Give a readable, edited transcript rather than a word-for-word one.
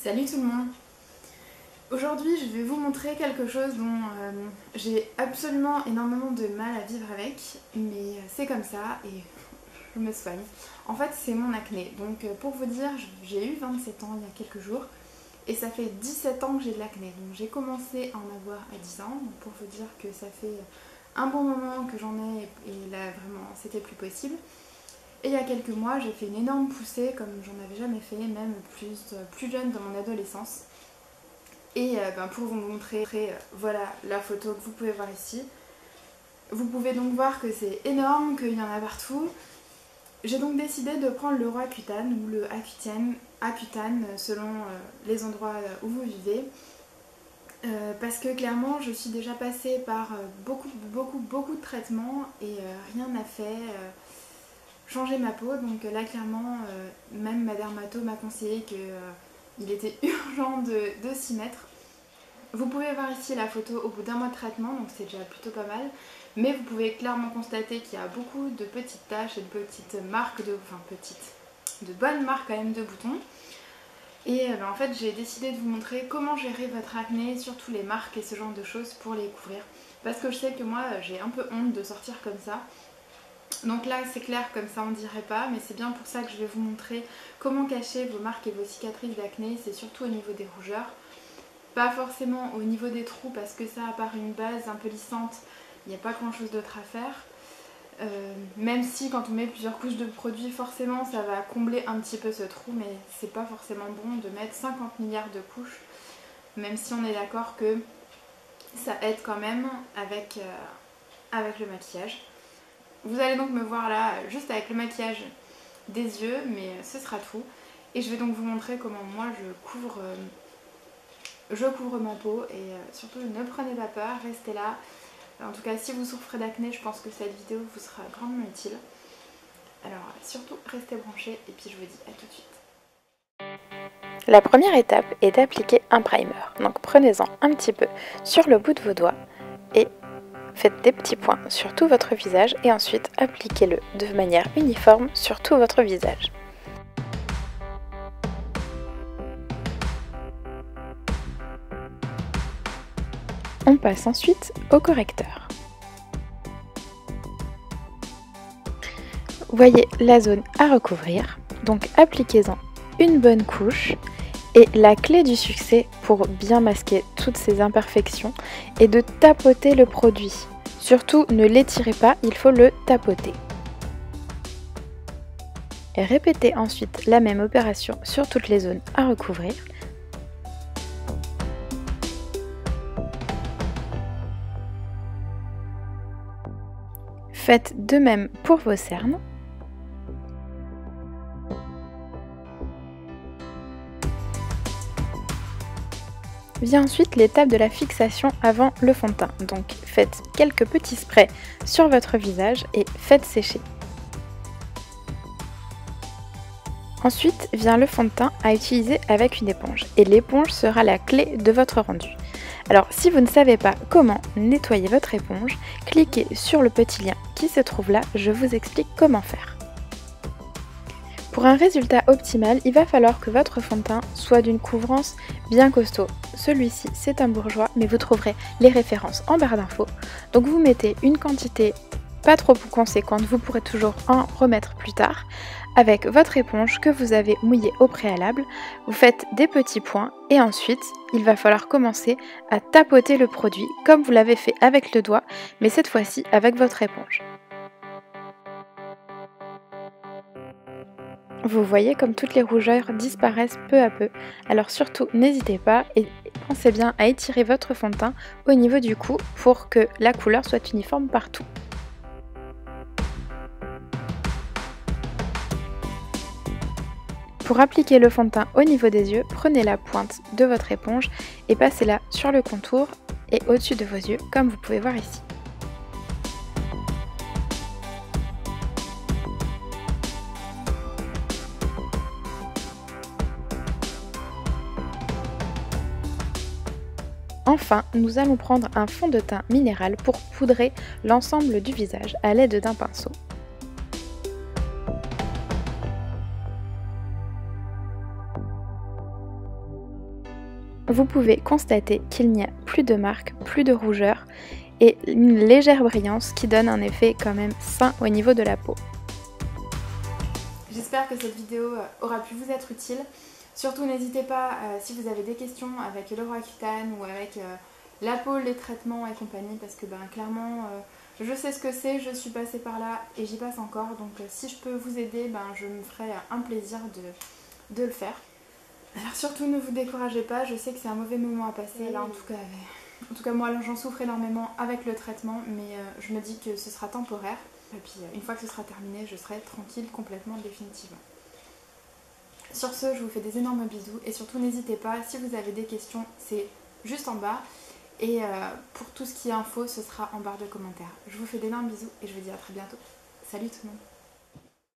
Salut tout le monde. Aujourd'hui je vais vous montrer quelque chose dont j'ai absolument énormément de mal à vivre avec, mais c'est comme ça et je me soigne. En fait c'est mon acné, donc pour vous dire j'ai eu 27 ans il y a quelques jours et ça fait 17 ans que j'ai de l'acné. Donc j'ai commencé à en avoir à 10 ans, donc pour vous dire que ça fait un bon moment que j'en ai et là vraiment c'était plus possible. Et il y a quelques mois, j'ai fait une énorme poussée comme j'en avais jamais fait, même plus jeune dans mon adolescence. Et pour vous montrer, voilà la photo que vous pouvez voir ici. Vous pouvez donc voir que c'est énorme, qu'il y en a partout. J'ai donc décidé de prendre le Roaccutane ou le Accutane selon les endroits où vous vivez. Parce que clairement je suis déjà passée par beaucoup de traitements et rien n'a fait changer ma peau. Donc là clairement même ma dermato m'a conseillé qu'il était urgent de s'y mettre. Vous pouvez voir ici la photo au bout d'un mois de traitement, donc c'est déjà plutôt pas mal. Mais vous pouvez clairement constater qu'il y a beaucoup de petites taches et de petites marques, de bonnes marques quand même de boutons. Et en fait j'ai décidé de vous montrer comment gérer votre acné, surtout les marques et ce genre de choses pour les couvrir. Parce que je sais que moi j'ai un peu honte de sortir comme ça. Donc là c'est clair, comme ça on dirait pas, mais c'est bien pour ça que je vais vous montrer comment cacher vos marques et vos cicatrices d'acné. C'est surtout au niveau des rougeurs. Pas forcément au niveau des trous parce que ça, à part une base un peu lissante, il n'y a pas grand chose d'autre à faire. Même si quand on met plusieurs couches de produits, forcément ça va combler un petit peu ce trou, mais c'est pas forcément bon de mettre 50 milliards de couches, même si on est d'accord que ça aide quand même avec le maquillage. Vous allez donc me voir là juste avec le maquillage des yeux, mais ce sera tout. Et je vais donc vous montrer comment moi je couvre ma peau et surtout ne prenez pas peur, restez là. En tout cas si vous souffrez d'acné, je pense que cette vidéo vous sera grandement utile. Alors surtout restez branchés et puis je vous dis à tout de suite. La première étape est d'appliquer un primer. Donc prenez-en un petit peu sur le bout de vos doigts et faites des petits points sur tout votre visage et ensuite appliquez-le de manière uniforme sur tout votre visage. On passe ensuite au correcteur. Voyez la zone à recouvrir, donc appliquez-en une bonne couche. Et la clé du succès pour bien masquer toutes ces imperfections est de tapoter le produit. Surtout ne l'étirez pas, il faut le tapoter. Et répétez ensuite la même opération sur toutes les zones à recouvrir. Faites de même pour vos cernes. Vient ensuite l'étape de la fixation avant le fond de teint. Donc faites quelques petits sprays sur votre visage et faites sécher. Ensuite vient le fond de teint à utiliser avec une éponge. Et l'éponge sera la clé de votre rendu. Alors si vous ne savez pas comment nettoyer votre éponge, cliquez sur le petit lien qui se trouve là, je vous explique comment faire. Pour un résultat optimal, il va falloir que votre fond de teint soit d'une couvrance bien costaud. Celui-ci c'est un bourgeois, mais vous trouverez les références en barre d'infos. Donc vous mettez une quantité pas trop conséquente, vous pourrez toujours en remettre plus tard. Avec votre éponge que vous avez mouillée au préalable, vous faites des petits points et ensuite il va falloir commencer à tapoter le produit comme vous l'avez fait avec le doigt, mais cette fois-ci avec votre éponge. Vous voyez comme toutes les rougeurs disparaissent peu à peu, alors surtout n'hésitez pas et pensez bien à étirer votre fond de teint au niveau du cou pour que la couleur soit uniforme partout. Pour appliquer le fond de teint au niveau des yeux, prenez la pointe de votre éponge et passez-la sur le contour et au-dessus de vos yeux comme vous pouvez voir ici. Enfin, nous allons prendre un fond de teint minéral pour poudrer l'ensemble du visage à l'aide d'un pinceau. vous pouvez constater qu'il n'y a plus de marques, plus de rougeur et une légère brillance qui donne un effet quand même sain au niveau de la peau. J'espère que cette vidéo aura pu vous être utile. Surtout n'hésitez pas, si vous avez des questions avec le Roaccutane ou avec la peau, les traitements et compagnie, parce que clairement je sais ce que c'est, je suis passée par là et j'y passe encore, donc si je peux vous aider, je me ferai un plaisir de le faire. Alors surtout ne vous découragez pas, je sais que c'est un mauvais moment à passer, là en tout cas moi j'en souffre énormément avec le traitement, mais je me dis que ce sera temporaire, et puis une fois que ce sera terminé, je serai tranquille complètement, définitivement. Sur ce, je vous fais des énormes bisous et surtout n'hésitez pas, si vous avez des questions, c'est juste en bas. Et pour tout ce qui est info, ce sera en barre de commentaires. Je vous fais d'énormes bisous et je vous dis à très bientôt. Salut tout le monde!